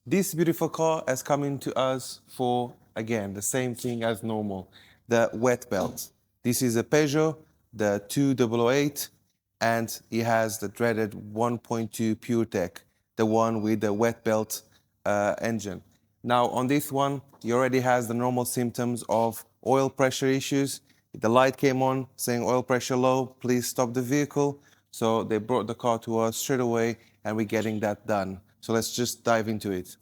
This beautiful car has come into us for, again, the same thing as normal, the wet belt. This is a Peugeot, the 2008, and it has the dreaded 1.2 PureTech, the one with the wet belt engine. Now, on this one, it already has the normal symptoms of oil pressure issues. The light came on saying oil pressure low, please stop the vehicle. So they brought the car to us straight away and we're getting that done. So let's just dive into it.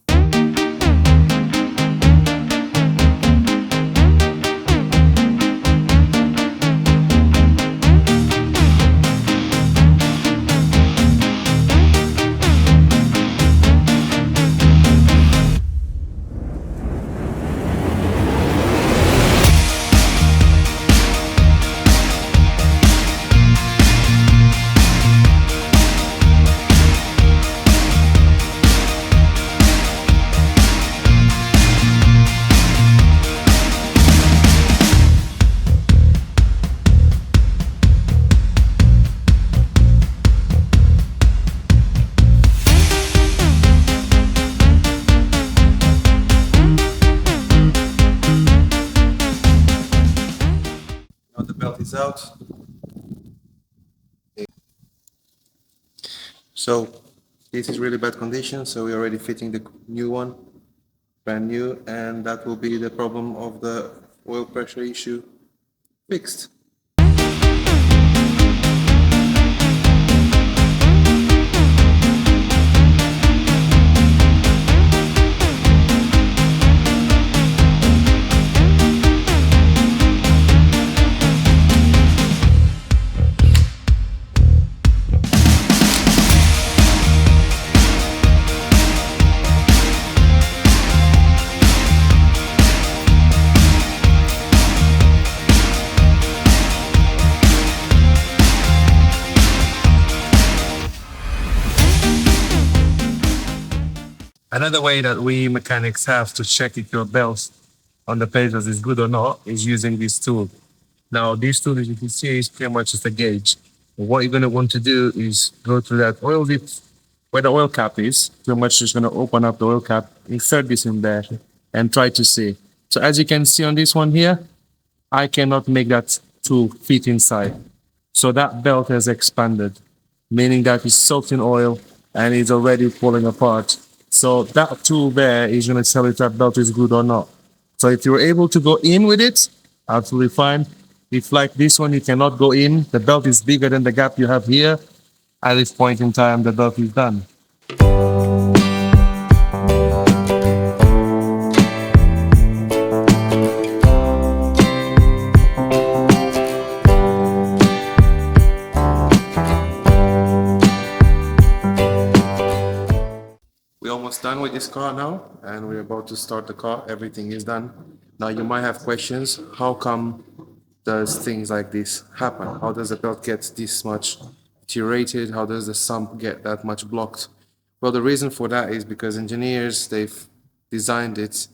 Now the belt is out. So this is really bad condition, so we're already fitting the new one, brand new, and that will be the problem of the oil pressure issue fixed. Another way that we mechanics have to check if your belt on the Peugeot is good or not is using this tool. Now, this tool, as you can see, is pretty much just a gauge. What you're going to want to do is go to that oil dip where the oil cap is. Pretty much just going to open up the oil cap, insert this in there, and try to see. So as you can see on this one here, I cannot make that tool fit inside. So that belt has expanded, meaning that it's soaked in oil and it's already falling apart. So that tool there is going to tell if that belt is good or not. So if you're able to go in with it, absolutely fine. If like this one, you cannot go in, the belt is bigger than the gap you have here, at this point in time, the belt is done. We're almost done with this car now, and we're about to start the car. Everything is done. Now you might have questions. How come does things like this happen? How does the belt get this much deteriorated? How does the sump get that much blocked? Well, the reason for that is because engineers, they've designed it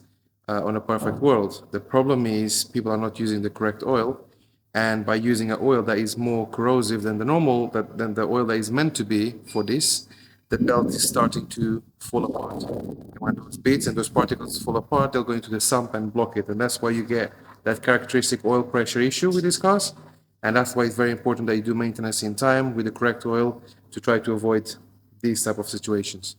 on a perfect world. The problem is people are not using the correct oil, and by using an oil that is more corrosive than the normal, than the oil that is meant to be for this, the belt is starting to fall apart. And when those bits and those particles fall apart, they'll go into the sump and block it. And that's why you get that characteristic oil pressure issue with these cars. And that's why it's very important that you do maintenance in time with the correct oil to try to avoid these type of situations.